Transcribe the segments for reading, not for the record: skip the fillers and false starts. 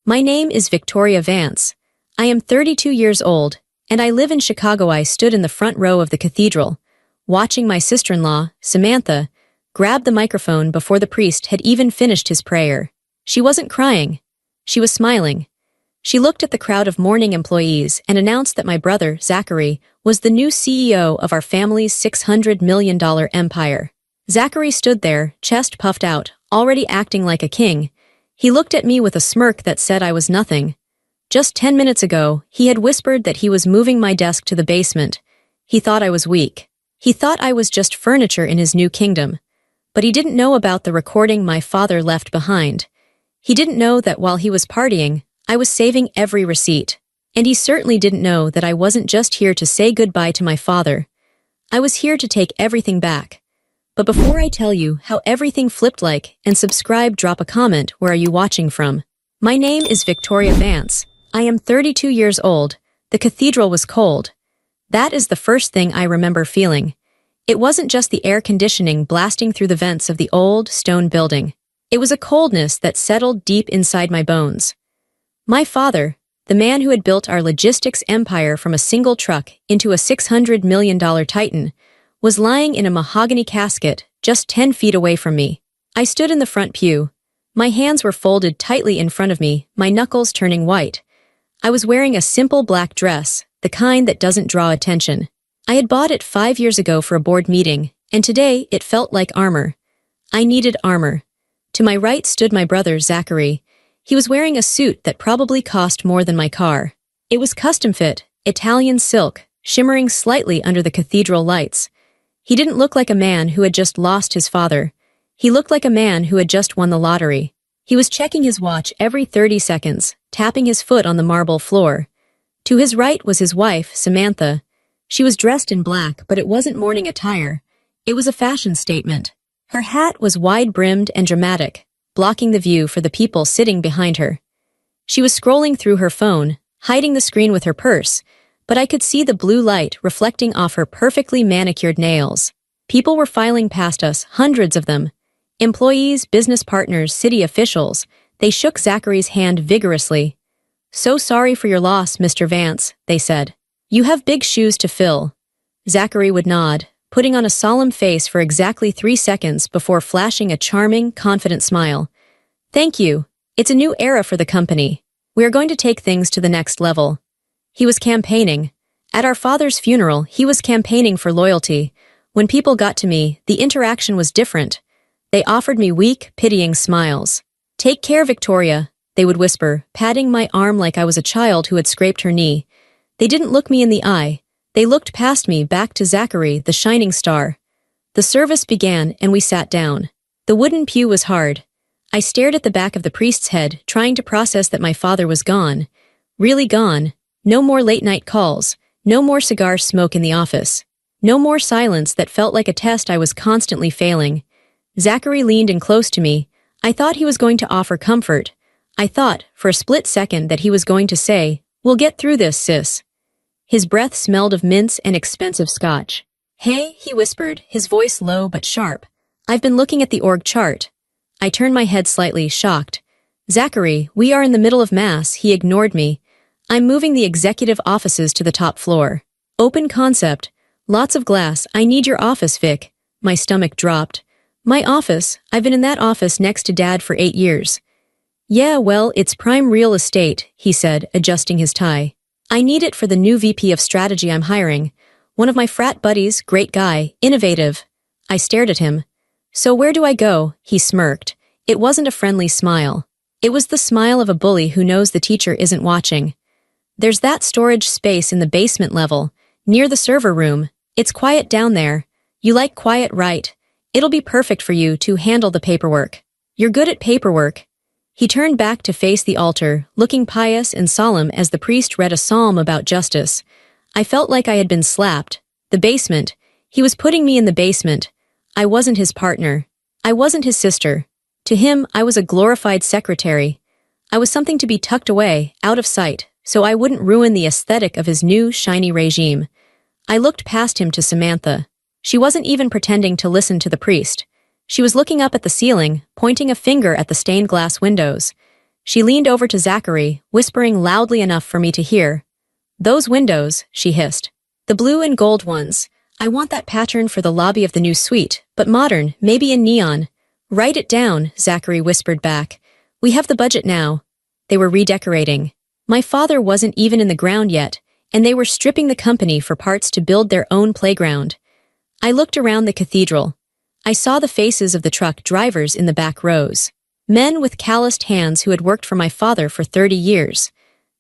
My name is Victoria Vance. I am 32 years old, and I live in Chicago. I stood in the front row of the cathedral, watching my sister-in-law, Samantha, grab the microphone before the priest had even finished his prayer. She wasn't crying. She was smiling. She looked at the crowd of mourning employees and announced that my brother, Zachary, was the new CEO of our family's $600 million empire. Zachary stood there, chest puffed out, already acting like a king. He looked at me with a smirk that said I was nothing. Just 10 minutes ago, he had whispered that he was moving my desk to the basement. He thought I was weak. He thought I was just furniture in his new kingdom. But he didn't know about the recording my father left behind. He didn't know that while he was partying, I was saving every receipt. And he certainly didn't know that I wasn't just here to say goodbye to my father. I was here to take everything back. But before I tell you how everything flipped and subscribe, drop a comment. Where are you watching from? My name is Victoria Vance. I am 32 years old. The cathedral was cold. That is the first thing I remember feeling. It wasn't just the air conditioning blasting through the vents of the old stone building. It was a coldness that settled deep inside my bones. My father, the man who had built our logistics empire from a single truck into a $600 million Titan, was lying in a mahogany casket just 10 feet away from me. I stood in the front pew. My hands were folded tightly in front of me, my knuckles turning white. I was wearing a simple black dress, the kind that doesn't draw attention. I had bought it 5 years ago for a board meeting, and today it felt like armor. I needed armor. To my right stood my brother, Zachary. He was wearing a suit that probably cost more than my car. It was custom-fit, Italian silk, shimmering slightly under the cathedral lights. He didn't look like a man who had just lost his father. He looked like a man who had just won the lottery. He was checking his watch every 30 seconds, tapping his foot on the marble floor. To his right was his wife, Samantha. She was dressed in black, but it wasn't morning attire. It was a fashion statement. Her hat was wide-brimmed and dramatic, blocking the view for the people sitting behind her. She was scrolling through her phone, hiding the screen with her purse, but I could see the blue light reflecting off her perfectly manicured nails. People were filing past us, hundreds of them. Employees, business partners, city officials. They shook Zachary's hand vigorously. "So sorry for your loss, Mr. Vance," they said. "You have big shoes to fill." Zachary would nod, putting on a solemn face for exactly 3 seconds before flashing a charming, confident smile. "Thank you. It's a new era for the company. We are going to take things to the next level." He was campaigning. At our father's funeral, he was campaigning for loyalty. When people got to me, the interaction was different. They offered me weak, pitying smiles. "Take care, Victoria," they would whisper, patting my arm like I was a child who had scraped her knee. They didn't look me in the eye. They looked past me back to Zachary, the shining star. The service began and we sat down. The wooden pew was hard. I stared at the back of the priest's head, trying to process that my father was gone. Really gone. No more late-night calls. No more cigar smoke in the office. No more silence that felt like a test I was constantly failing. Zachary leaned in close to me. I thought he was going to offer comfort. I thought, for a split second, that he was going to say, "We'll get through this, sis." His breath smelled of mints and expensive scotch. "Hey," he whispered, his voice low but sharp. "I've been looking at the org chart." I turned my head slightly, shocked. "Zachary, we are in the middle of Mass." He ignored me. "I'm moving the executive offices to the top floor. Open concept. Lots of glass. I need your office, Vic." My stomach dropped. "My office? I've been in that office next to Dad for 8 years. "Yeah, well, it's prime real estate," he said, adjusting his tie. "I need it for the new VP of strategy I'm hiring. One of my frat buddies, great guy, innovative." I stared at him. "So where do I go?" He smirked. It wasn't a friendly smile. It was the smile of a bully who knows the teacher isn't watching. "There's that storage space in the basement level, near the server room. It's quiet down there. You like quiet, right? It'll be perfect for you to handle the paperwork. You're good at paperwork." He turned back to face the altar, looking pious and solemn as the priest read a psalm about justice. I felt like I had been slapped. The basement. He was putting me in the basement. I wasn't his partner. I wasn't his sister. To him, I was a glorified secretary. I was something to be tucked away, out of sight, so I wouldn't ruin the aesthetic of his new, shiny regime. I looked past him to Samantha. She wasn't even pretending to listen to the priest. She was looking up at the ceiling, pointing a finger at the stained glass windows. She leaned over to Zachary, whispering loudly enough for me to hear. "Those windows," she hissed. "The blue and gold ones. I want that pattern for the lobby of the new suite, but modern, maybe in neon." "Write it down," Zachary whispered back. "We have the budget now." They were redecorating. My father wasn't even in the ground yet, and they were stripping the company for parts to build their own playground. I looked around the cathedral. I saw the faces of the truck drivers in the back rows. Men with calloused hands who had worked for my father for 30 years.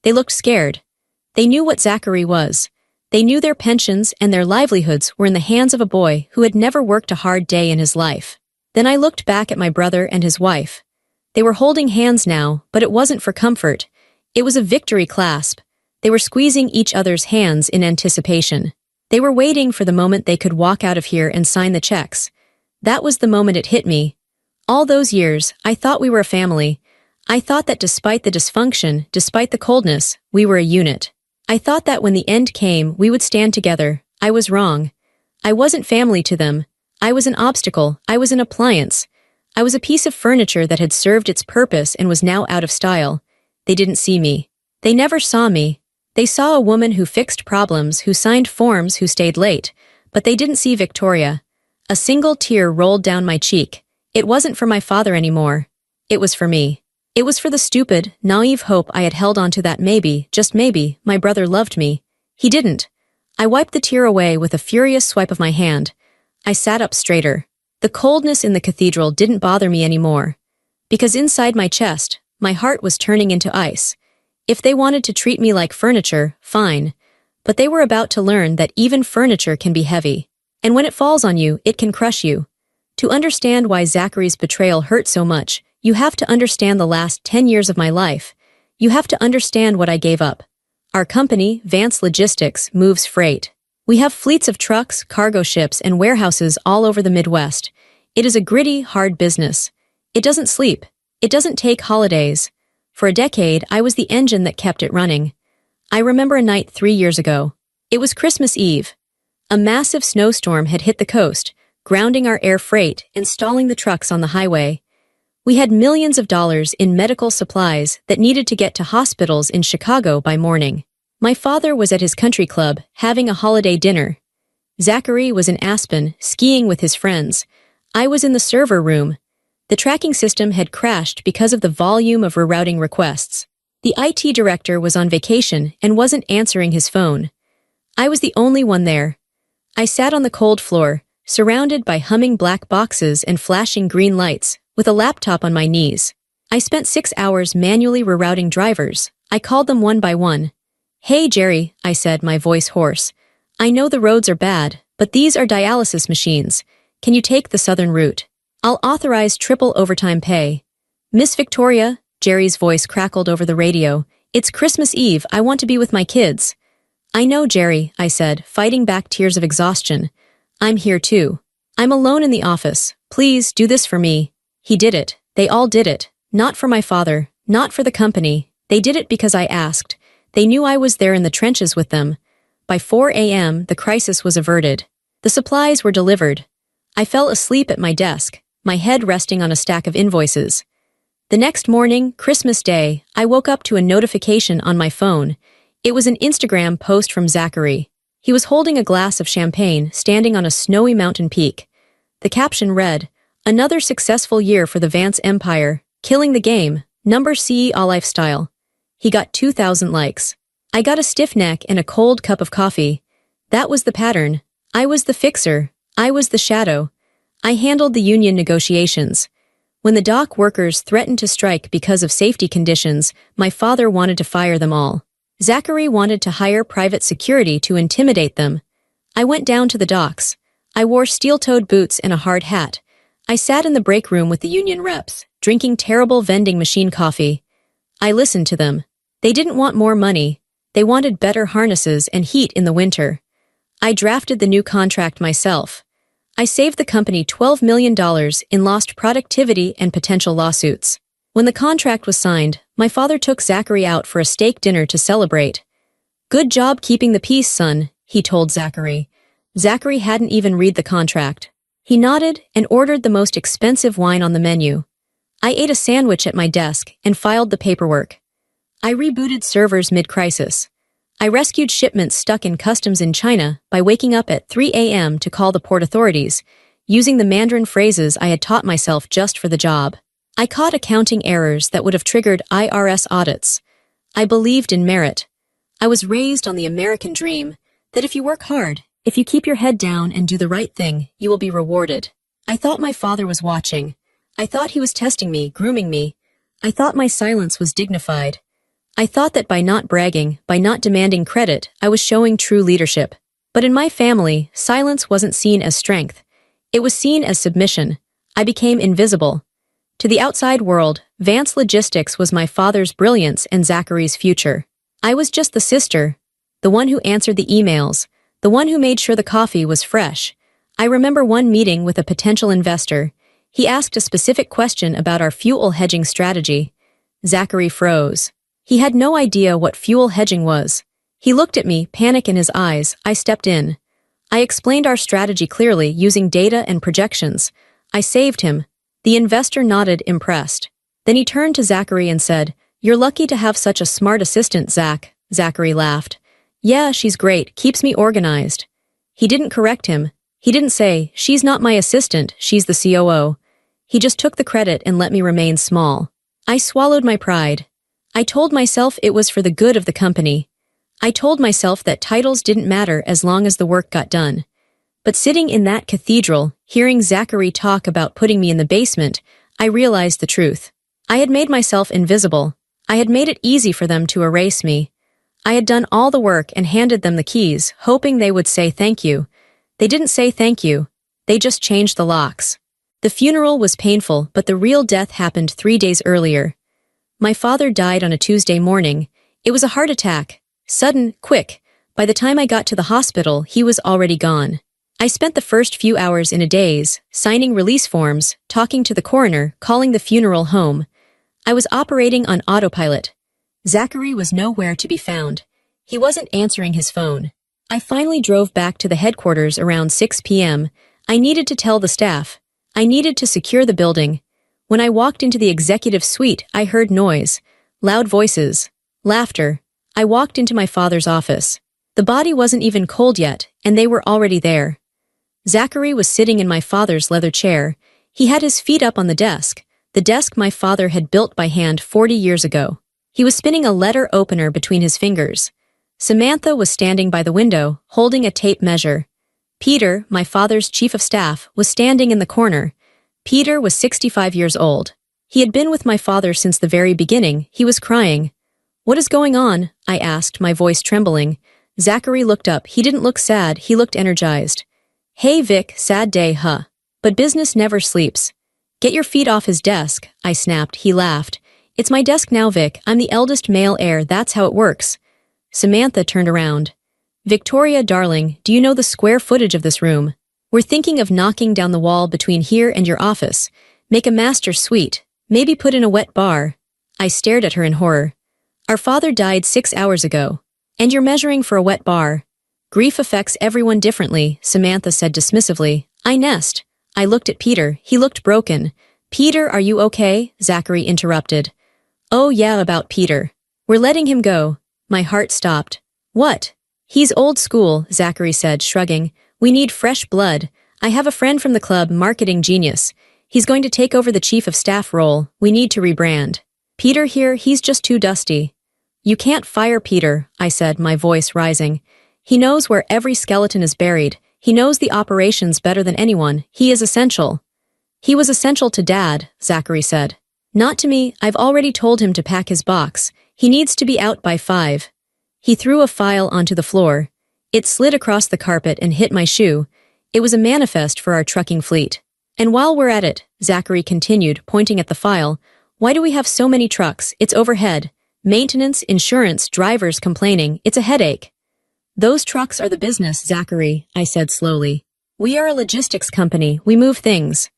They looked scared. They knew what Zachary was. They knew their pensions and their livelihoods were in the hands of a boy who had never worked a hard day in his life. Then I looked back at my brother and his wife. They were holding hands now, but it wasn't for comfort. It was a victory clasp. They were squeezing each other's hands in anticipation. They were waiting for the moment they could walk out of here and sign the checks. That was the moment it hit me. All those years, I thought we were a family. I thought that despite the dysfunction, despite the coldness, we were a unit. I thought that when the end came, we would stand together. I was wrong. I wasn't family to them. I was an obstacle. I was an appliance. I was a piece of furniture that had served its purpose and was now out of style. They didn't see me. They never saw me. They saw a woman who fixed problems, who signed forms, who stayed late. But they didn't see Victoria. A single tear rolled down my cheek. It wasn't for my father anymore. It was for me. It was for the stupid, naive hope I had held onto that maybe, just maybe, my brother loved me. He didn't. I wiped the tear away with a furious swipe of my hand. I sat up straighter. The coldness in the cathedral didn't bother me anymore. Because inside my chest, my heart was turning into ice. If they wanted to treat me like furniture, fine. But they were about to learn that even furniture can be heavy. And when it falls on you, it can crush you. To understand why Zachary's betrayal hurt so much, you have to understand the last 10 years of my life. You have to understand what I gave up. Our company, Vance Logistics, moves freight. We have fleets of trucks, cargo ships, and warehouses all over the Midwest. It is a gritty, hard business. It doesn't sleep. It doesn't take holidays. For a decade, I was the engine that kept it running. I remember a night 3 years ago. It was Christmas Eve. A massive snowstorm had hit the coast, grounding our air freight and stalling the trucks on the highway. We had millions of dollars in medical supplies that needed to get to hospitals in Chicago by morning. My father was at his country club, having a holiday dinner. Zachary was in Aspen, skiing with his friends. I was in the server room. The tracking system had crashed because of the volume of rerouting requests. The IT director was on vacation and wasn't answering his phone. I was the only one there. I sat on the cold floor, surrounded by humming black boxes and flashing green lights, with a laptop on my knees. I spent 6 hours manually rerouting drivers. I called them one by one. "Hey, Jerry," I said, my voice hoarse. "I know the roads are bad, but these are dialysis machines. Can you take the southern route? I'll authorize triple overtime pay." "Miss Victoria," Jerry's voice crackled over the radio, "it's Christmas Eve. I want to be with my kids." "I know, Jerry," I said, fighting back tears of exhaustion. "I'm here too. I'm alone in the office. Please, do this for me." He did it. They all did it. Not for my father, not for the company. They did it because I asked. They knew I was there in the trenches with them. By 4 a.m., the crisis was averted. The supplies were delivered. I fell asleep at my desk, my head resting on a stack of invoices. The next morning, Christmas Day, I woke up to a notification on my phone. It was an Instagram post from Zachary. He was holding a glass of champagne, standing on a snowy mountain peak. The caption read, "Another successful year for the Vance Empire, killing the game, number CE all lifestyle." He got 2,000 likes. I got a stiff neck and a cold cup of coffee. That was the pattern. I was the fixer. I was the shadow. I handled the union negotiations. When the dock workers threatened to strike because of safety conditions, my father wanted to fire them all. Zachary wanted to hire private security to intimidate them. I went down to the docks. I wore steel-toed boots and a hard hat. I sat in the break room with the union reps, drinking terrible vending machine coffee. I listened to them. They didn't want more money. They wanted better harnesses and heat in the winter. I drafted the new contract myself. I saved the company $12 million in lost productivity and potential lawsuits. When the contract was signed, my father took Zachary out for a steak dinner to celebrate. "Good job keeping the peace, son," he told Zachary. Zachary hadn't even read the contract. He nodded and ordered the most expensive wine on the menu. I ate a sandwich at my desk and filed the paperwork. I rebooted servers mid-crisis. I rescued shipments stuck in customs in China by waking up at 3 a.m. to call the port authorities, using the Mandarin phrases I had taught myself just for the job. I caught accounting errors that would have triggered IRS audits. I believed in merit. I was raised on the American dream that if you work hard, if you keep your head down and do the right thing, you will be rewarded. I thought my father was watching. I thought he was testing me, grooming me. I thought my silence was dignified. I thought that by not bragging, by not demanding credit, I was showing true leadership. But in my family, silence wasn't seen as strength. It was seen as submission. I became invisible. To the outside world, Vance Logistics was my father's brilliance and Zachary's future. I was just the sister, the one who answered the emails, the one who made sure the coffee was fresh. I remember one meeting with a potential investor. He asked a specific question about our fuel hedging strategy. Zachary froze. He had no idea what fuel hedging was. He looked at me, panic in his eyes. I stepped in. I explained our strategy clearly using data and projections. I saved him. The investor nodded, impressed. Then he turned to Zachary and said, "You're lucky to have such a smart assistant, Zach." Zachary laughed. "Yeah, she's great, keeps me organized." He didn't correct him. He didn't say, "She's not my assistant, she's the COO." He just took the credit and let me remain small. I swallowed my pride. I told myself it was for the good of the company. I told myself that titles didn't matter as long as the work got done. But sitting in that cathedral, hearing Zachary talk about putting me in the basement, I realized the truth. I had made myself invisible. I had made it easy for them to erase me. I had done all the work and handed them the keys, hoping they would say thank you. They didn't say thank you. They just changed the locks. The funeral was painful, but the real death happened 3 days earlier. My father died on a Tuesday morning. It was a heart attack. Sudden, quick. By the time I got to the hospital, he was already gone. I spent the first few hours in a daze, signing release forms, talking to the coroner, calling the funeral home. I was operating on autopilot. Zachary was nowhere to be found. He wasn't answering his phone. I finally drove back to the headquarters around 6 p.m. I needed to tell the staff. I needed to secure the building. When I walked into the executive suite, I heard noise, loud voices, laughter. I walked into my father's office. The body wasn't even cold yet, and they were already there. Zachary was sitting in my father's leather chair. He had his feet up on the desk my father had built by hand 40 years ago. He was spinning a letter opener between his fingers. Samantha was standing by the window, holding a tape measure. Peter, my father's chief of staff, was standing in the corner. Peter was 65 years old. He had been with my father since the very beginning. He was crying. "What is going on?" I asked, my voice trembling. Zachary looked up. He didn't look sad. He looked energized. "Hey Vic, sad day, huh? But business never sleeps." "Get your feet off his desk," I snapped. He laughed. "It's my desk now, Vic. I'm the eldest male heir. That's how it works." Samantha turned around. "Victoria, darling, do you know the square footage of this room? We're thinking of knocking down the wall between here and your office. Make a master suite. Maybe put in a wet bar." I stared at her in horror. "Our father died 6 hours ago. And you're measuring for a wet bar. Grief affects everyone differently," Samantha said dismissively. "I nest." I looked at Peter. He looked broken. "Peter, are you okay?" Zachary interrupted. "Oh yeah, about Peter. We're letting him go." My heart stopped. "What?" "He's old school," Zachary said, shrugging. "We need fresh blood. I have a friend from the club, marketing genius. He's going to take over the chief of staff role. We need to rebrand. Peter here, he's just too dusty." "You can't fire Peter," I said, my voice rising. "He knows where every skeleton is buried. He knows the operations better than anyone. He is essential." "He was essential to Dad," Zachary said. "Not to me. I've already told him to pack his box. He needs to be out by 5. He threw a file onto the floor. It slid across the carpet and hit my shoe. It was a manifest for our trucking fleet. "And while we're at it," Zachary continued, pointing at the file, "why do we have so many trucks? It's overhead. Maintenance, insurance, drivers complaining. It's a headache." "Those trucks are the business, Zachary," I said slowly. "We are a logistics company. We move things."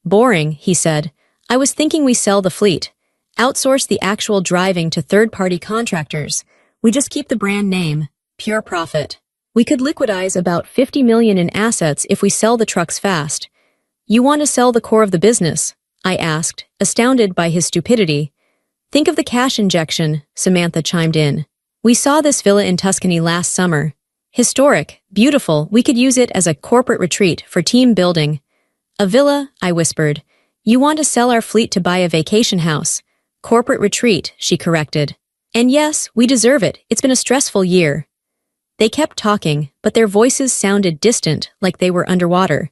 "Boring," he said. "I was thinking we sell the fleet. Outsource the actual driving to third-party contractors. We just keep the brand name. Pure profit. We could liquidize about $50 million in assets if we sell the trucks fast." "You want to sell the core of the business?" I asked, astounded by his stupidity. Think of the cash injection, Samantha chimed in. We saw this villa in Tuscany last summer. Historic, beautiful, we could use it as a corporate retreat for team building. A villa, I whispered. You want to sell our fleet to buy a vacation house. Corporate retreat, she corrected. And yes, we deserve it, it's been a stressful year. They kept talking, but their voices sounded distant, like they were underwater.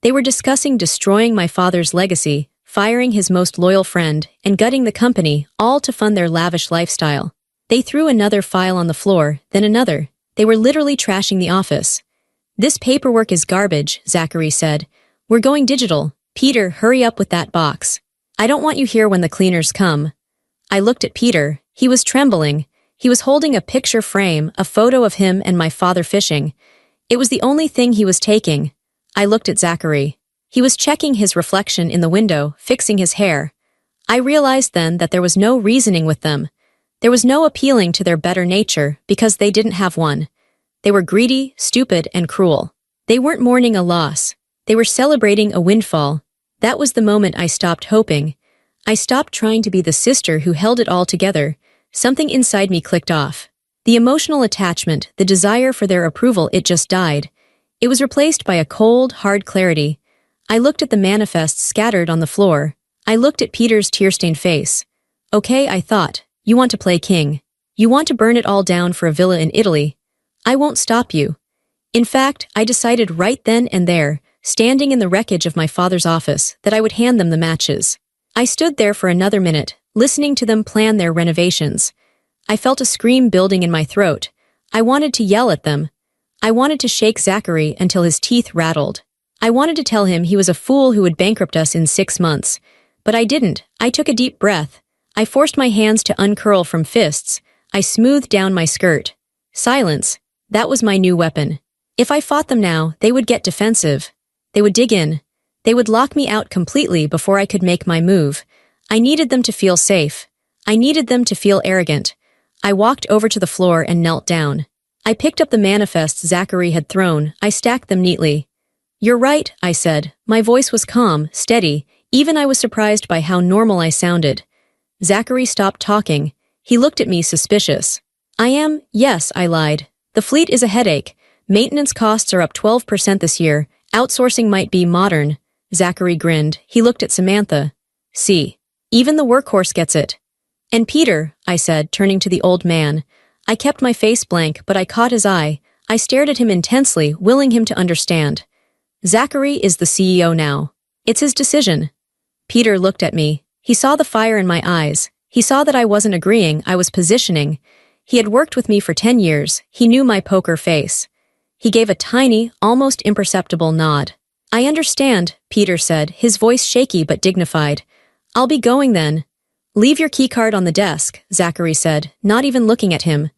They were discussing destroying my father's legacy, firing his most loyal friend, and gutting the company, all to fund their lavish lifestyle. They threw another file on the floor, then another. They were literally trashing the office. This paperwork is garbage, Zachary said. We're going digital. Peter, hurry up with that box. I don't want you here when the cleaners come. I looked at Peter. He was trembling. He was holding a picture frame, a photo of him and my father fishing. It was the only thing he was taking. I looked at Zachary. He was checking his reflection in the window, fixing his hair. I realized then that there was no reasoning with them. There was no appealing to their better nature, because they didn't have one. They were greedy, stupid, and cruel. They weren't mourning a loss. They were celebrating a windfall. That was the moment I stopped hoping. I stopped trying to be the sister who held it all together. Something inside me clicked off. The emotional attachment, the desire for their approval, it just died. It was replaced by a cold, hard clarity. I looked at the manifests scattered on the floor. I looked at Peter's tear-stained face. Okay, I thought. You want to play king. You want to burn it all down for a villa in Italy. I won't stop you. In fact, I decided right then and there, standing in the wreckage of my father's office, that I would hand them the matches. I stood there for another minute, listening to them plan their renovations. I felt a scream building in my throat. I wanted to yell at them. I wanted to shake Zachary until his teeth rattled. I wanted to tell him he was a fool who would bankrupt us in 6 months. But I didn't. I took a deep breath. I forced my hands to uncurl from fists. I smoothed down my skirt. Silence. That was my new weapon. If I fought them now, they would get defensive. They would dig in. They would lock me out completely before I could make my move. I needed them to feel safe. I needed them to feel arrogant. I walked over to the floor and knelt down. I picked up the manifests Zachary had thrown. I stacked them neatly. You're right, I said. My voice was calm, steady. Even I was surprised by how normal I sounded. Zachary stopped talking. He looked at me suspicious. Yes, I lied. The fleet is a headache. Maintenance costs are up 12% this year. Outsourcing might be modern. Zachary grinned. He looked at Samantha. See. Even the workhorse gets it. And Peter, I said, turning to the old man. I kept my face blank, but I caught his eye. I stared at him intensely, willing him to understand. Zachary is the CEO now. It's his decision. Peter looked at me. He saw the fire in my eyes. He saw that I wasn't agreeing, I was positioning. He had worked with me for 10 years. He knew my poker face. He gave a tiny, almost imperceptible nod. I understand, Peter said, his voice shaky but dignified. I'll be going then. Leave your keycard on the desk, Zachary said, not even looking at him.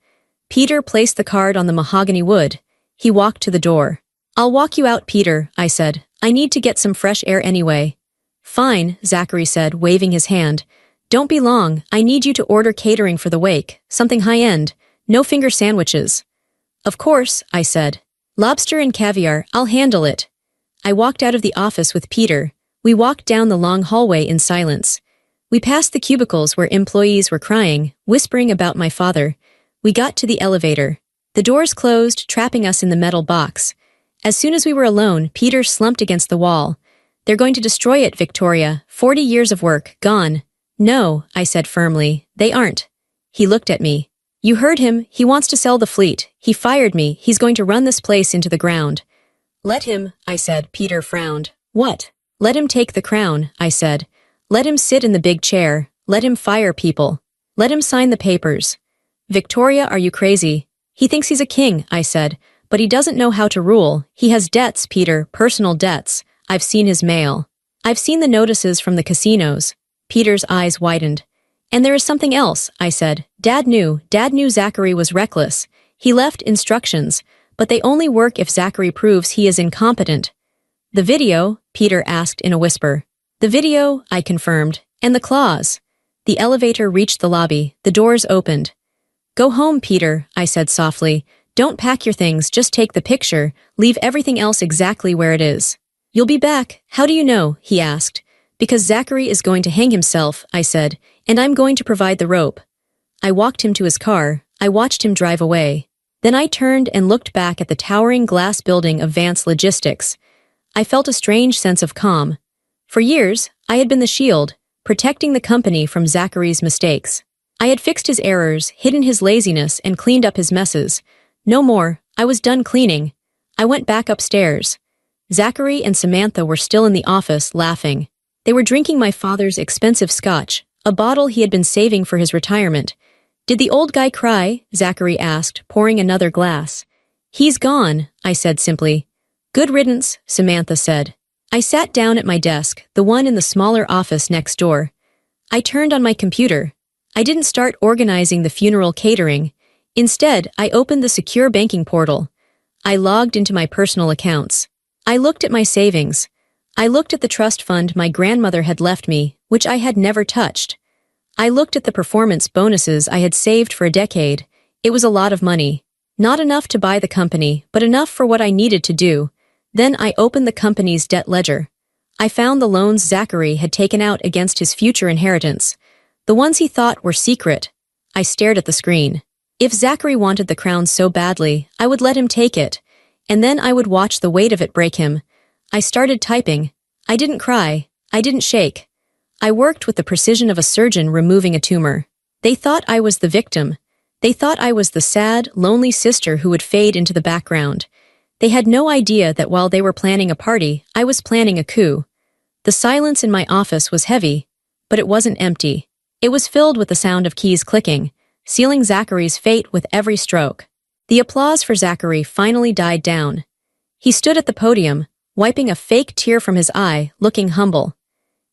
Peter placed the card on the mahogany wood. He walked to the door. I'll walk you out, Peter, I said. I need to get some fresh air anyway. Fine, Zachary said, waving his hand. Don't be long. I need you to order catering for the wake, something high-end, no finger sandwiches. Of course, I said. Lobster and caviar, I'll handle it. I walked out of the office with Peter. We walked down the long hallway in silence. We passed the cubicles where employees were crying, whispering about my father. We got to the elevator. The doors closed, trapping us in the metal box. As soon as we were alone, Peter slumped against the wall. They're going to destroy it, Victoria. 40 years of work, gone. No, I said firmly, they aren't. He looked at me. You heard him, he wants to sell the fleet. He fired me, he's going to run this place into the ground. Let him, I said. Peter frowned. What? Let him take the crown, I said. Let him sit in the big chair. Let him fire people. Let him sign the papers. Victoria, are you crazy? He thinks he's a king, I said, but he doesn't know how to rule. He has debts, Peter, personal debts. I've seen his mail. I've seen the notices from the casinos. Peter's eyes widened. And there is something else, I said. Dad knew Zachary was reckless. He left instructions, but they only work if Zachary proves he is incompetent. The video? Peter asked in a whisper. The video, I confirmed. And the clause. The elevator reached the lobby. The doors opened. Go home, Peter, I said softly. Don't pack your things, just take the picture. Leave everything else exactly where it is. You'll be back. How do you know? He asked. Because Zachary is going to hang himself, I said, and I'm going to provide the rope. I walked him to his car. I watched him drive away. Then I turned and looked back at the towering glass building of Vance Logistics. I felt a strange sense of calm. For years, I had been the shield, protecting the company from Zachary's mistakes. I had fixed his errors, hidden his laziness, and cleaned up his messes. No more. I was done cleaning. I went back upstairs. Zachary and Samantha were still in the office, laughing. They were drinking my father's expensive scotch, a bottle he had been saving for his retirement. Did the old guy cry? Zachary asked, pouring another glass. He's gone, I said simply. Good riddance, Samantha said. I sat down at my desk, the one in the smaller office next door. I turned on my computer. I didn't start organizing the funeral catering. Instead, I opened the secure banking portal. I logged into my personal accounts. I looked at my savings. I looked at the trust fund my grandmother had left me, which I had never touched. I looked at the performance bonuses I had saved for a decade. It was a lot of money. Not enough to buy the company, but enough for what I needed to do. Then I opened the company's debt ledger. I found the loans Zachary had taken out against his future inheritance. The ones he thought were secret. I stared at the screen. If Zachary wanted the crown so badly, I would let him take it. And then I would watch the weight of it break him. I started typing. I didn't cry. I didn't shake. I worked with the precision of a surgeon removing a tumor. They thought I was the victim. They thought I was the sad, lonely sister who would fade into the background. They had no idea that while they were planning a party, I was planning a coup. The silence in my office was heavy, but it wasn't empty. It was filled with the sound of keys clicking, sealing Zachary's fate with every stroke. The applause for Zachary finally died down. He stood at the podium, wiping a fake tear from his eye, looking humble.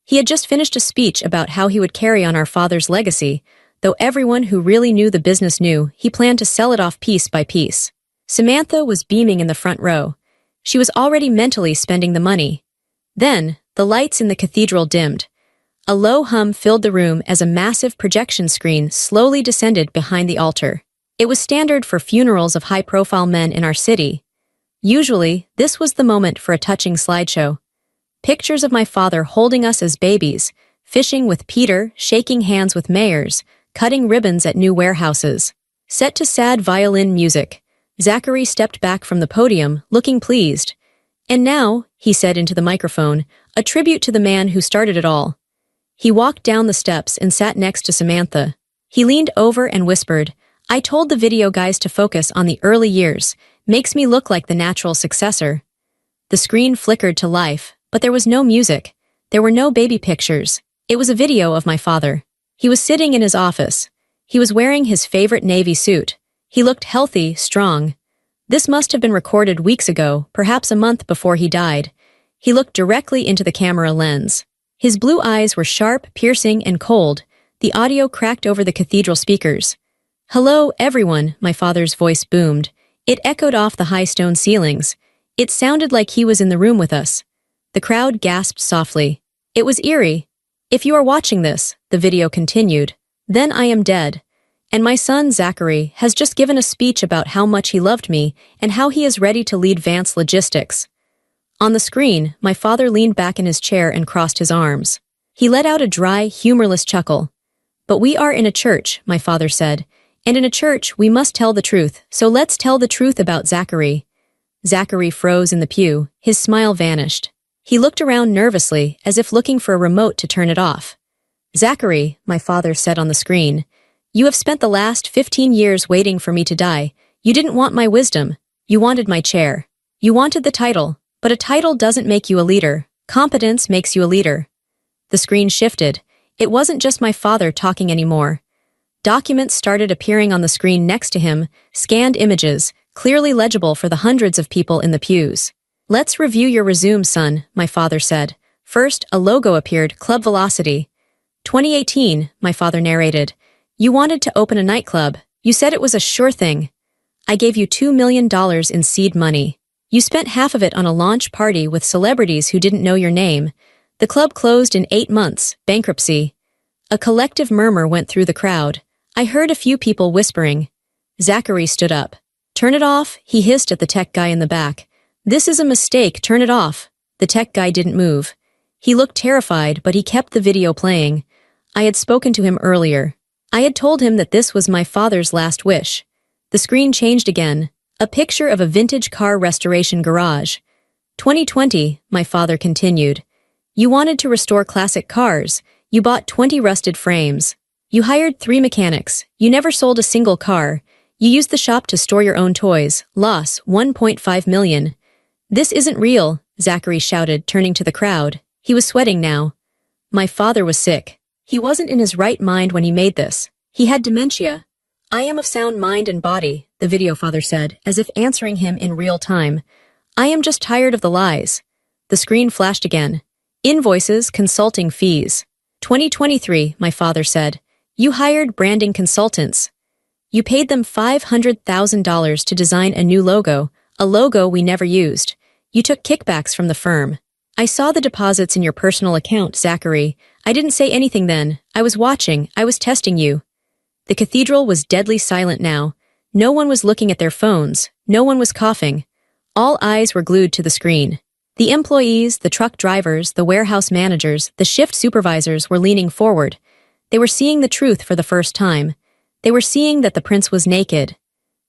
He had just finished a speech about how he would carry on our father's legacy, though everyone who really knew the business knew he planned to sell it off piece by piece. Samantha was beaming in the front row. She was already mentally spending the money. Then, the lights in the cathedral dimmed. A low hum filled the room as a massive projection screen slowly descended behind the altar. It was standard for funerals of high-profile men in our city. Usually, this was the moment for a touching slideshow. Pictures of my father holding us as babies, fishing with Peter, shaking hands with mayors, cutting ribbons at new warehouses. Set to sad violin music, Zachary stepped back from the podium, looking pleased. And now, he said into the microphone, a tribute to the man who started it all. He walked down the steps and sat next to Samantha. He leaned over and whispered, I told the video guys to focus on the early years. Makes me look like the natural successor. The screen flickered to life, but there was no music. There were no baby pictures. It was a video of my father. He was sitting in his office. He was wearing his favorite navy suit. He looked healthy, strong. This must have been recorded weeks ago, perhaps a month before he died. He looked directly into the camera lens. His blue eyes were sharp, piercing, and cold. The audio cracked over the cathedral speakers. Hello, everyone, my father's voice boomed. It echoed off the high stone ceilings. It sounded like he was in the room with us. The crowd gasped softly. It was eerie. If you are watching this, the video continued, then I am dead. And my son, Zachary, has just given a speech about how much he loved me and how he is ready to lead Vance Logistics. On the screen, my father leaned back in his chair and crossed his arms. He let out a dry, humorless chuckle. But we are in a church, my father said. And in a church, we must tell the truth, so let's tell the truth about Zachary. Zachary froze in the pew. His smile vanished. He looked around nervously, as if looking for a remote to turn it off. Zachary, my father said on the screen, you have spent the last 15 years waiting for me to die. You didn't want my wisdom. You wanted my chair. You wanted the title. But a title doesn't make you a leader. Competence makes you a leader. The screen shifted. It wasn't just my father talking anymore. Documents started appearing on the screen next to him, scanned images, clearly legible for the hundreds of people in the pews. Let's review your resume, son, my father said. First, a logo appeared, Club Velocity. 2018, my father narrated. You wanted to open a nightclub. You said it was a sure thing. I gave you $2 million in seed money. You spent half of it on a launch party with celebrities who didn't know your name. The club closed in 8 months, bankruptcy. A collective murmur went through the crowd. I heard a few people whispering. Zachary stood up. Turn it off, he hissed at the tech guy in the back. This is a mistake, turn it off. The tech guy didn't move. He looked terrified, but he kept the video playing. I had spoken to him earlier. I had told him that this was my father's last wish. The screen changed again. A picture of a vintage car restoration garage. 2020, my father continued. You wanted to restore classic cars. You bought 20 rusted frames. You hired 3 mechanics. You never sold a single car. You used the shop to store your own toys. Loss, 1.5 million. This isn't real, Zachary shouted, turning to the crowd. He was sweating now. My father was sick. He wasn't in his right mind when he made this. He had dementia. I am of sound mind and body, the video father said, as if answering him in real time. I am just tired of the lies. The screen flashed again. Invoices, consulting fees. 2023, my father said. You hired branding consultants. You paid them $500,000 to design a new logo, a logo we never used. You took kickbacks from the firm. I saw the deposits in your personal account, Zachary. I didn't say anything then. I was watching. I was testing you. The cathedral was deadly silent now. No one was looking at their phones. No one was coughing. All eyes were glued to the screen. The employees, the truck drivers, the warehouse managers, the shift supervisors were leaning forward. They were seeing the truth for the first time. They were seeing that the prince was naked.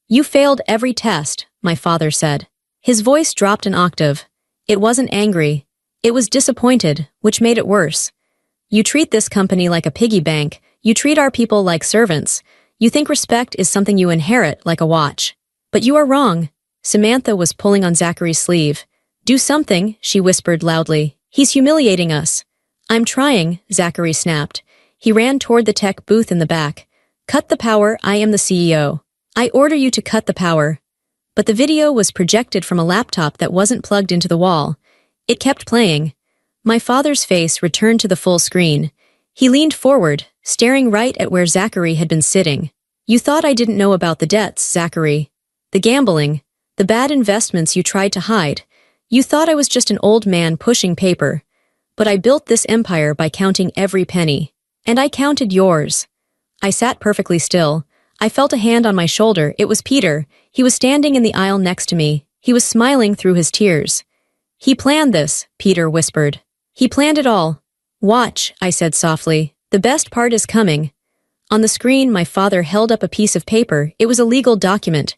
You failed every test, my father said. His voice dropped an octave. It wasn't angry. It was disappointed, which made it worse. You treat this company like a piggy bank. You treat our people like servants. You think respect is something you inherit like a watch. But you are wrong. Samantha was pulling on Zachary's sleeve. Do something, she whispered loudly. He's humiliating us. I'm trying, Zachary snapped. He ran toward the tech booth in the back. Cut the power, I am the CEO. I order you to cut the power. But the video was projected from a laptop that wasn't plugged into the wall. It kept playing. My father's face returned to the full screen. He leaned forward, staring right at where Zachary had been sitting. You thought I didn't know about the debts, Zachary. The gambling. The bad investments you tried to hide. You thought I was just an old man pushing paper. But I built this empire by counting every penny. And I counted yours. I sat perfectly still. I felt a hand on my shoulder. It was Peter. He was standing in the aisle next to me. He was smiling through his tears. He planned this, Peter whispered. He planned it all. Watch, I said softly. The best part is coming. On the screen, my father held up a piece of paper. It was a legal document.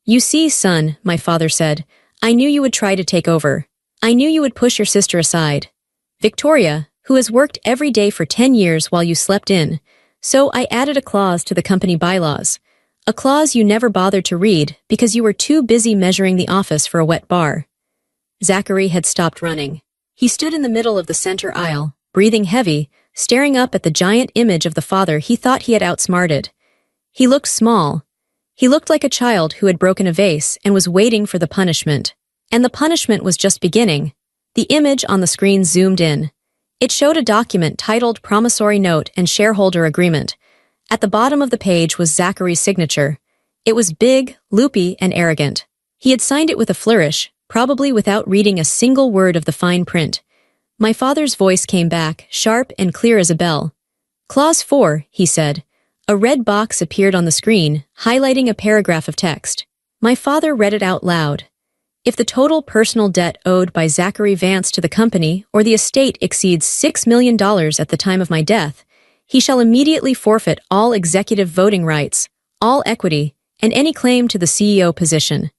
You see, son, my father said, I knew you would try to take over. I knew you would push your sister aside. Victoria, who has worked every day for 10 years while you slept in. So I added a clause to the company bylaws. A clause you never bothered to read because you were too busy measuring the office for a wet bar. Zachary had stopped running. He stood in the middle of the center aisle, breathing heavy, staring up at the giant image of the father he thought he had outsmarted. He looked small. He looked like a child who had broken a vase and was waiting for the punishment. And the punishment was just beginning. The image on the screen zoomed in. It showed a document titled Promissory Note and Shareholder Agreement. At the bottom of the page was Zachary's signature. It was big, loopy, and arrogant. He had signed it with a flourish, probably without reading a single word of the fine print. My father's voice came back, sharp and clear as a bell. Clause 4, he said. A red box appeared on the screen, highlighting a paragraph of text. My father read it out loud. If the total personal debt owed by Zachary Vance to the company or the estate exceeds $6 million at the time of my death, he shall immediately forfeit all executive voting rights, all equity, and any claim to the CEO position.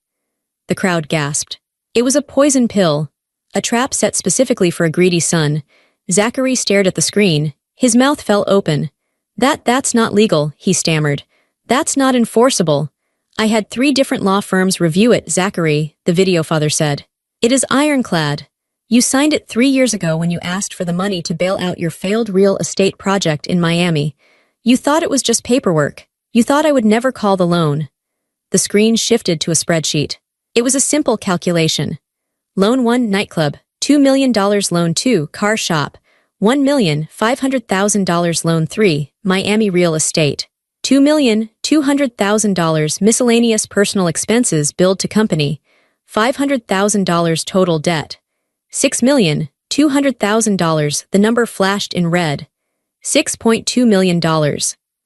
The crowd gasped. It was a poison pill, a trap set specifically for a greedy son. Zachary stared at the screen. His mouth fell open. That's not legal, he stammered. That's not enforceable. I had 3 different law firms review it, Zachary, the video father said. It is ironclad. You signed it 3 years ago when you asked for the money to bail out your failed real estate project in Miami. You thought it was just paperwork. You thought I would never call the loan. The screen shifted to a spreadsheet. It was a simple calculation. Loan 1, nightclub. $2 million loan 2, car shop. $1,500,000 loan 3, Miami real estate. $2,200,000 miscellaneous personal expenses billed to company. $500,000 total debt. $6,200,000, the number flashed in red. $6.2 million.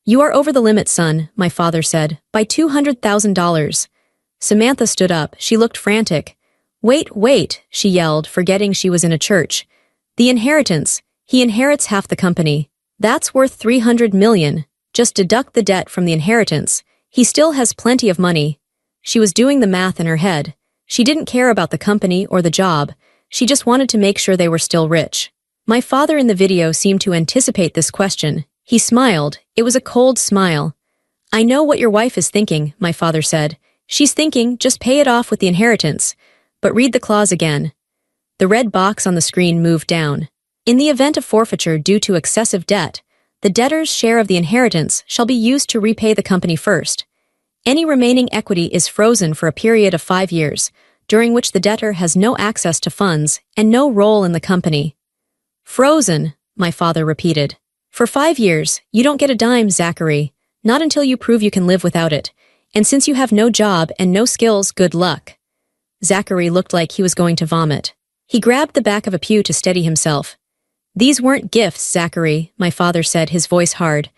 You are over the limit, son, my father said, by $200,000. Samantha stood up. She looked frantic. Wait, she yelled, forgetting she was in a church. The inheritance. He inherits half the company. That's worth 300 million. Just deduct the debt from the inheritance. He still has plenty of money. She was doing the math in her head. She didn't care about the company or the job. She just wanted to make sure they were still rich. My father in the video seemed to anticipate this question. He smiled. It was a cold smile. I know what your wife is thinking, my father said. She's thinking, just pay it off with the inheritance. But read the clause again. The red box on the screen moved down. In the event of forfeiture due to excessive debt, the debtor's share of the inheritance shall be used to repay the company first. Any remaining equity is frozen for a period of 5 years, during which the debtor has no access to funds and no role in the company. Frozen, my father repeated. For 5 years, you don't get a dime, Zachary, not until you prove you can live without it. And since you have no job and no skills, good luck. Zachary looked like he was going to vomit. He grabbed the back of a pew to steady himself. These weren't gifts, Zachary, my father said, his voice hard.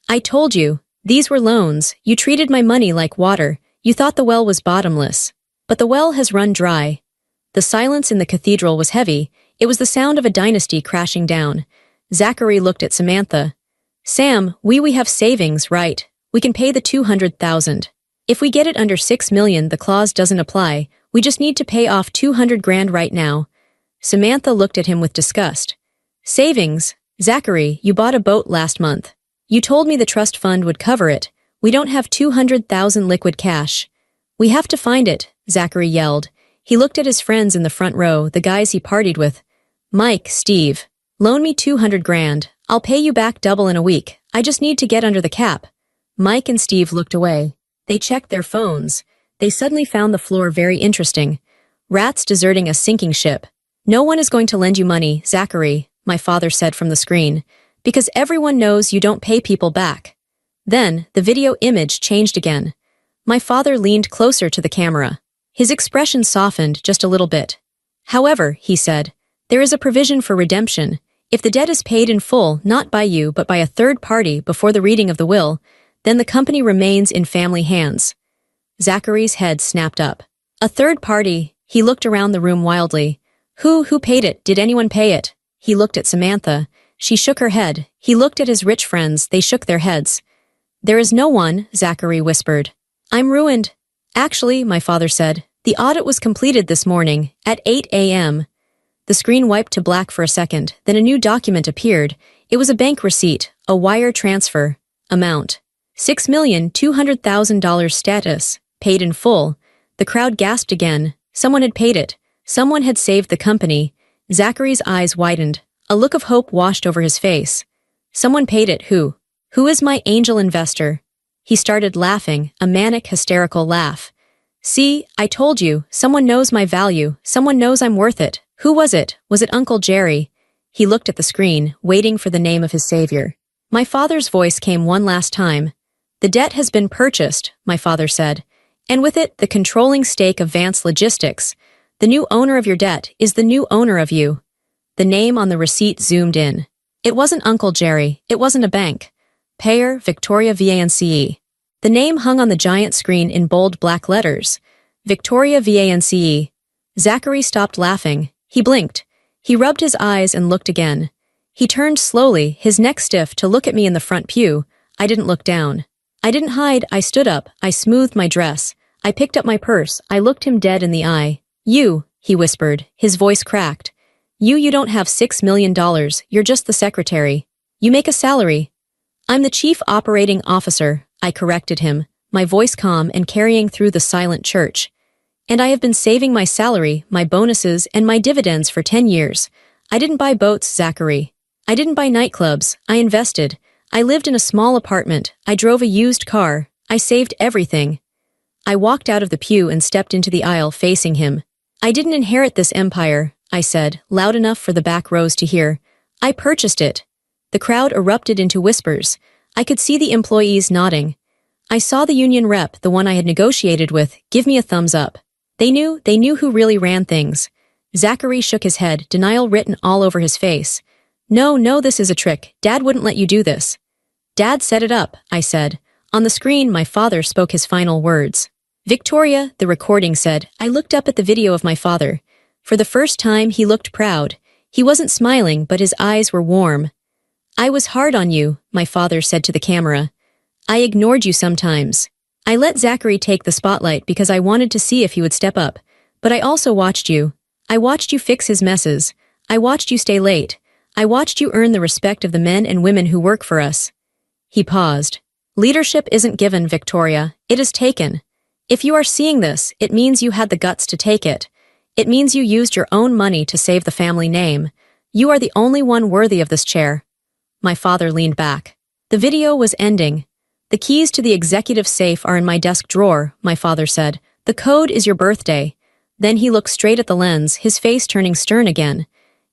I told you, these were loans. You treated my money like water. You thought the well was bottomless. But the well has run dry. The silence in the cathedral was heavy. It was the sound of a dynasty crashing down. Zachary looked at Samantha. Sam, we have savings, right? We can pay the 200,000. If we get it under 6 million, the clause doesn't apply. We just need to pay off 200 grand right now. Samantha looked at him with disgust. Savings? Zachary, you bought a boat last month. You told me the trust fund would cover it. We don't have 200,000 liquid cash. We have to find it, Zachary yelled. He looked at his friends in the front row, the guys he partied with. Mike, Steve, loan me 200 grand. I'll pay you back double in a week. I just need to get under the cap. Mike and Steve looked away. They checked their phones. They suddenly found the floor very interesting. Rats deserting a sinking ship. No one is going to lend you money, Zachary, my father said from the screen, because everyone knows you don't pay people back. Then, the video image changed again. My father leaned closer to the camera. His expression softened just a little bit. However, he said, there is a provision for redemption. If the debt is paid in full, not by you but by a third party before the reading of the will, then the company remains in family hands. Zachary's head snapped up. A third party? He looked around the room wildly. Who paid it? Did anyone pay it? He looked at Samantha. She shook her head. He looked at his rich friends. They shook their heads. There is no one, Zachary whispered. I'm ruined. Actually, my father said, the audit was completed this morning, at 8 a.m. The screen wiped to black for a second, then a new document appeared. It was a bank receipt, a wire transfer. Amount. $6,200,000 status, paid in full. The crowd gasped again. Someone had paid it. Someone had saved the company. Zachary's eyes widened. A look of hope washed over his face. Someone paid it. Who? Who is my angel investor? He started laughing, a manic, hysterical laugh. See, I told you, someone knows my value. Someone knows I'm worth it. Who was it? Was it Uncle Jerry? He looked at the screen, waiting for the name of his savior. My father's voice came one last time. The debt has been purchased, my father said, and with it the controlling stake of Vance Logistics. The new owner of your debt is the new owner of you. The name on the receipt zoomed in. It wasn't Uncle Jerry. It wasn't a bank. Payer, Victoria Vance. The name hung on the giant screen in bold black letters. Victoria Vance. Zachary stopped laughing. He blinked. He rubbed his eyes and looked again. He turned slowly, his neck stiff, to look at me in the front pew. I didn't look down. I didn't hide. I stood up. I smoothed my dress. I picked up my purse. I looked him dead in the eye. You, he whispered. His voice cracked. You don't have $6 million. You're just the secretary. You make a salary. I'm the chief operating officer, I corrected him, my voice calm and carrying through the silent church. And I have been saving my salary, my bonuses, and my dividends for 10 years. I didn't buy boats, Zachary. I didn't buy nightclubs. I invested. I lived in a small apartment. I drove a used car. I saved everything. I walked out of the pew and stepped into the aisle facing him. I didn't inherit this empire, I said, loud enough for the back rows to hear. I purchased it. The crowd erupted into whispers. I could see the employees nodding. I saw the union rep, the one I had negotiated with, give me a thumbs up. They knew who really ran things. Zachary shook his head, denial written all over his face. No, this is a trick. Dad wouldn't let you do this. Dad set it up, I said. On the screen, my father spoke his final words. Victoria, the recording said. I looked up at the video of my father. For the first time, he looked proud. He wasn't smiling, but his eyes were warm. I was hard on you, my father said to the camera. I ignored you sometimes. I let Zachary take the spotlight because I wanted to see if he would step up. But I also watched you. I watched you fix his messes. I watched you stay late. I watched you earn the respect of the men and women who work for us. He paused. Leadership isn't given, Victoria. It is taken. If you are seeing this, it means you had the guts to take it. It means you used your own money to save the family name. You are the only one worthy of this chair. My father leaned back. The video was ending. The keys to the executive safe are in my desk drawer, my father said. The code is your birthday. Then he looked straight at the lens, his face turning stern again.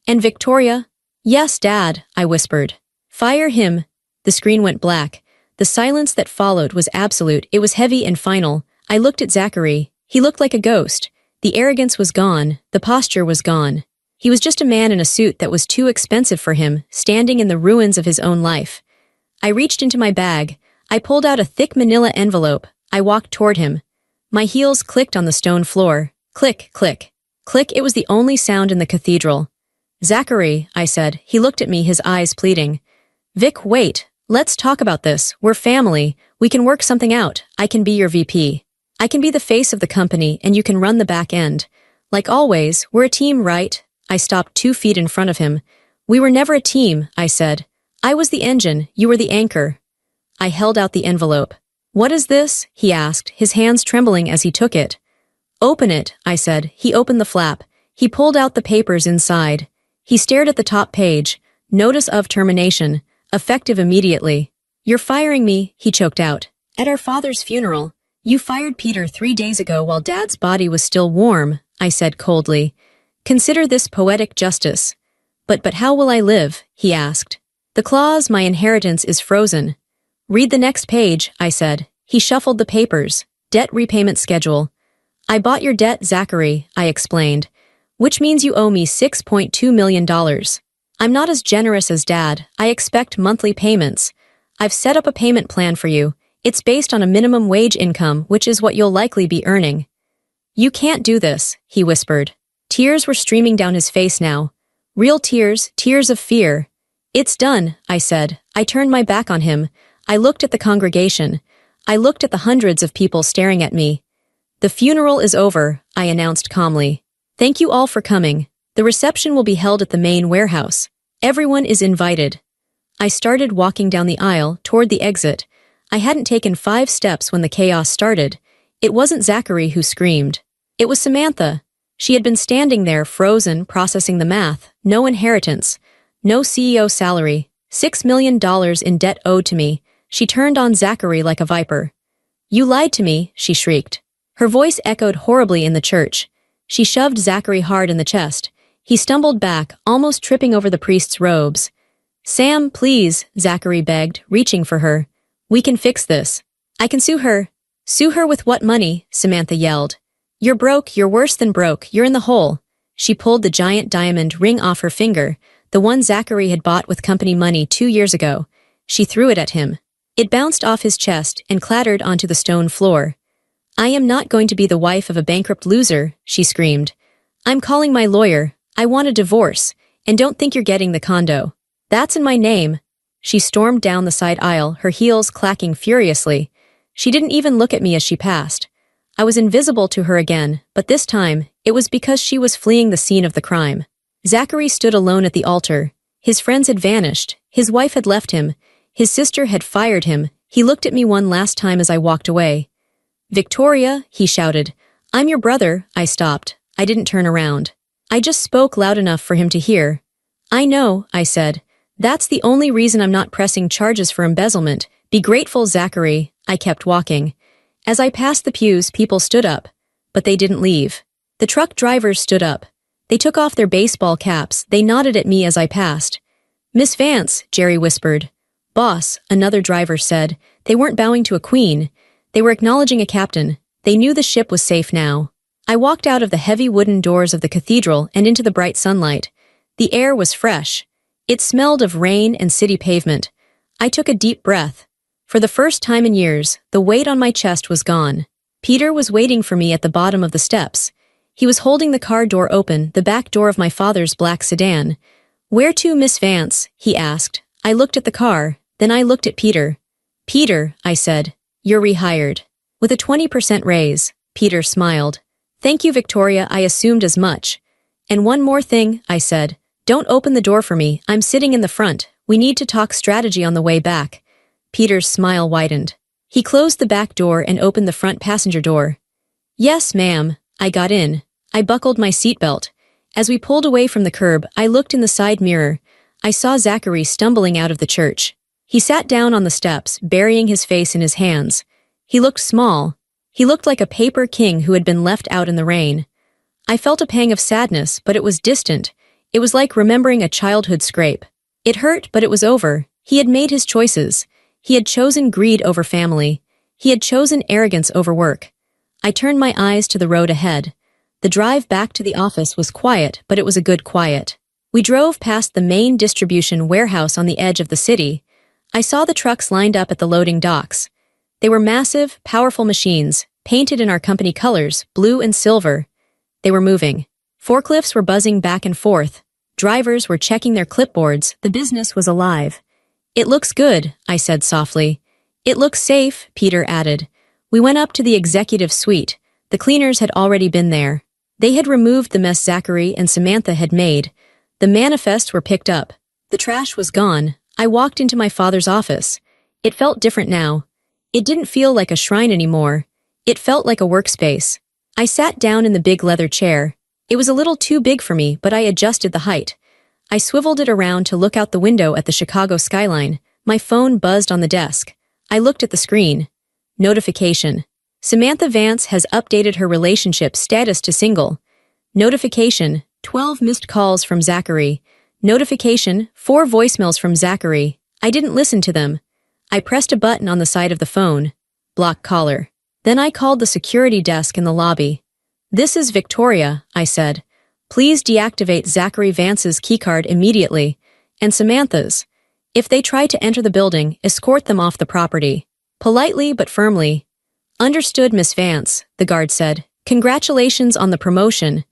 And Victoria? Yes, Dad, I whispered. Fire him. The screen went black. The silence that followed was absolute. It was heavy and final. I looked at Zachary. He looked like a ghost. The arrogance was gone. The posture was gone. He was just a man in a suit that was too expensive for him, standing in the ruins of his own life. I reached into my bag. I pulled out a thick manila envelope. I walked toward him. My heels clicked on the stone floor. Click, click, click. It was the only sound in the cathedral. Zachary, I said. He looked at me, his eyes pleading. Vic, wait. Let's talk about this. We're family. We can work something out. I can be your VP. I can be the face of the company, and you can run the back end. Like always, we're a team, right? I stopped 2 feet in front of him. We were never a team, I said. I was the engine, you were the anchor. I held out the envelope. What is this? He asked, his hands trembling as he took it. Open it, I said. He opened the flap. He pulled out the papers inside. He stared at the top page. Notice of termination. Effective immediately. You're firing me, he choked out. At our father's funeral. You fired Peter 3 days ago while Dad's body was still warm, I said coldly. Consider this poetic justice. But how will I live? He asked. The clause, my inheritance, is frozen. Read the next page, I said. He shuffled the papers. Debt repayment schedule. I bought your debt, Zachary, I explained. Which means you owe me $6.2 million. I'm not as generous as Dad. I expect monthly payments. I've set up a payment plan for you. It's based on a minimum wage income, which is what you'll likely be earning. You can't do this, he whispered. Tears were streaming down his face now. Real tears, tears of fear. It's done, I said. I turned my back on him. I looked at the congregation. I looked at the hundreds of people staring at me. The funeral is over, I announced calmly. Thank you all for coming. The reception will be held at the main warehouse. Everyone is invited. I started walking down the aisle toward the exit. I hadn't taken 5 steps when the chaos started. It wasn't Zachary who screamed. It was Samantha. She had been standing there frozen, processing the math. No inheritance. No CEO salary. $6 million in debt owed to me. She turned on Zachary like a viper. You lied to me, she shrieked. Her voice echoed horribly in the church. She shoved Zachary hard in the chest. He stumbled back, almost tripping over the priest's robes. Sam, please, Zachary begged, reaching for her. We can fix this. I can sue her. Sue her with what money? Samantha yelled. You're broke, you're worse than broke, you're in the hole. She pulled the giant diamond ring off her finger, the one Zachary had bought with company money 2 years ago. She threw it at him. It bounced off his chest and clattered onto the stone floor. I am not going to be the wife of a bankrupt loser, she screamed. I'm calling my lawyer. I want a divorce, and don't think you're getting the condo. That's in my name. She stormed down the side aisle, her heels clacking furiously. She didn't even look at me as she passed. I was invisible to her again, but this time, it was because she was fleeing the scene of the crime. Zachary stood alone at the altar. His friends had vanished. His wife had left him. His sister had fired him. He looked at me one last time as I walked away. Victoria, he shouted. I'm your brother. I stopped. I didn't turn around. I just spoke loud enough for him to hear. I know, I said. That's the only reason I'm not pressing charges for embezzlement. Be grateful, Zachary. I kept walking. As I passed the pews, people stood up. But they didn't leave. The truck drivers stood up. They took off their baseball caps. They nodded at me as I passed. Miss Vance, Jerry whispered. Boss, another driver said. They weren't bowing to a queen. They were acknowledging a captain. They knew the ship was safe now. I walked out of the heavy wooden doors of the cathedral and into the bright sunlight. The air was fresh. It smelled of rain and city pavement. I took a deep breath. For the first time in years, the weight on my chest was gone. Peter was waiting for me at the bottom of the steps. He was holding the car door open, the back door of my father's black sedan. "Where to, Miss Vance?" he asked. I looked at the car, then I looked at Peter. "Peter," I said, "you're rehired." With a 20% raise, Peter smiled. "Thank you, Victoria, I assumed as much." "And one more thing," I said. "Don't open the door for me, I'm sitting in the front. We need to talk strategy on the way back." Peter's smile widened. He closed the back door and opened the front passenger door. "Yes, ma'am." I got in. I buckled my seatbelt. As we pulled away from the curb, I looked in the side mirror. I saw Zachary stumbling out of the church. He sat down on the steps, burying his face in his hands. He looked small. He looked like a paper king who had been left out in the rain. I felt a pang of sadness, but it was distant. It was like remembering a childhood scrape. It hurt, but it was over. He had made his choices. He had chosen greed over family. He had chosen arrogance over work. I turned my eyes to the road ahead. The drive back to the office was quiet, but it was a good quiet. We drove past the main distribution warehouse on the edge of the city. I saw the trucks lined up at the loading docks. They were massive, powerful machines, painted in our company colors, blue and silver. They were moving. Forklifts were buzzing back and forth. Drivers were checking their clipboards. The business was alive. "It looks good," I said softly. "It looks safe," Peter added. We went up to the executive suite. The cleaners had already been there. They had removed the mess Zachary and Samantha had made. The manifests were picked up. The trash was gone. I walked into my father's office. It felt different now. It didn't feel like a shrine anymore. It felt like a workspace. I sat down in the big leather chair. It was a little too big for me, but I adjusted the height. I swiveled it around to look out the window at the Chicago skyline. My phone buzzed on the desk. I looked at the screen. Notification. Samantha Vance has updated her relationship status to single. Notification. 12 missed calls from Zachary. Notification. 4 voicemails from Zachary. I didn't listen to them. I pressed a button on the side of the phone. Block caller. Then I called the security desk in the lobby. "This is Victoria," I said. "Please deactivate Zachary Vance's keycard immediately, and Samantha's. If they try to enter the building, escort them off the property." Politely but firmly. "Understood, Miss Vance," the guard said. "Congratulations on the promotion."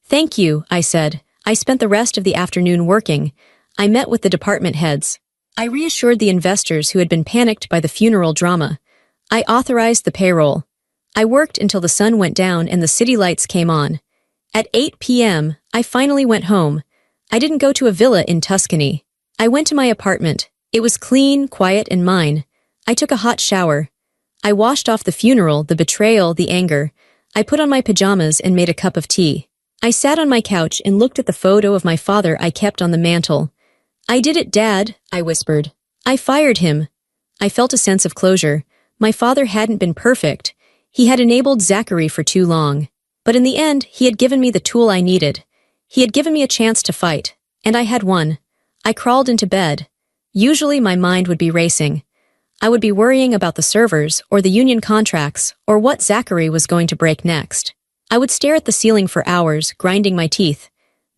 "Thank you," I said. I spent the rest of the afternoon working. I met with the department heads. I reassured the investors who had been panicked by the funeral drama. I authorized the payroll. I worked until the sun went down and the city lights came on. At 8 p.m., I finally went home. I didn't go to a villa in Tuscany. I went to my apartment. It was clean, quiet, and mine. I took a hot shower. I washed off the funeral, the betrayal, the anger. I put on my pajamas and made a cup of tea. I sat on my couch and looked at the photo of my father I kept on the mantel. "I did it, Dad," I whispered. "I fired him." I felt a sense of closure. My father hadn't been perfect. He had enabled Zachary for too long. But in the end, he had given me the tool I needed. He had given me a chance to fight. And I had won. I crawled into bed. Usually my mind would be racing. I would be worrying about the servers, or the union contracts, or what Zachary was going to break next. I would stare at the ceiling for hours, grinding my teeth.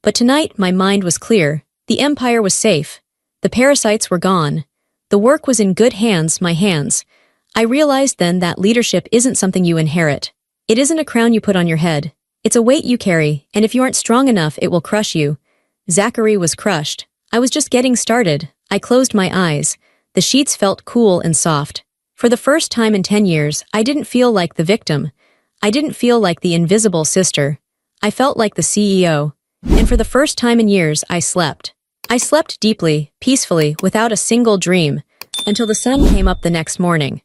But tonight, my mind was clear. The empire was safe. The parasites were gone. The work was in good hands, my hands. I realized then that leadership isn't something you inherit. It isn't a crown you put on your head. It's a weight you carry, and if you aren't strong enough, it will crush you. Zachary was crushed. I was just getting started. I closed my eyes. The sheets felt cool and soft. For the first time in 10 years, I didn't feel like the victim. I didn't feel like the invisible sister. I felt like the CEO. And for the first time in years, I slept. I slept deeply, peacefully, without a single dream, until the sun came up the next morning.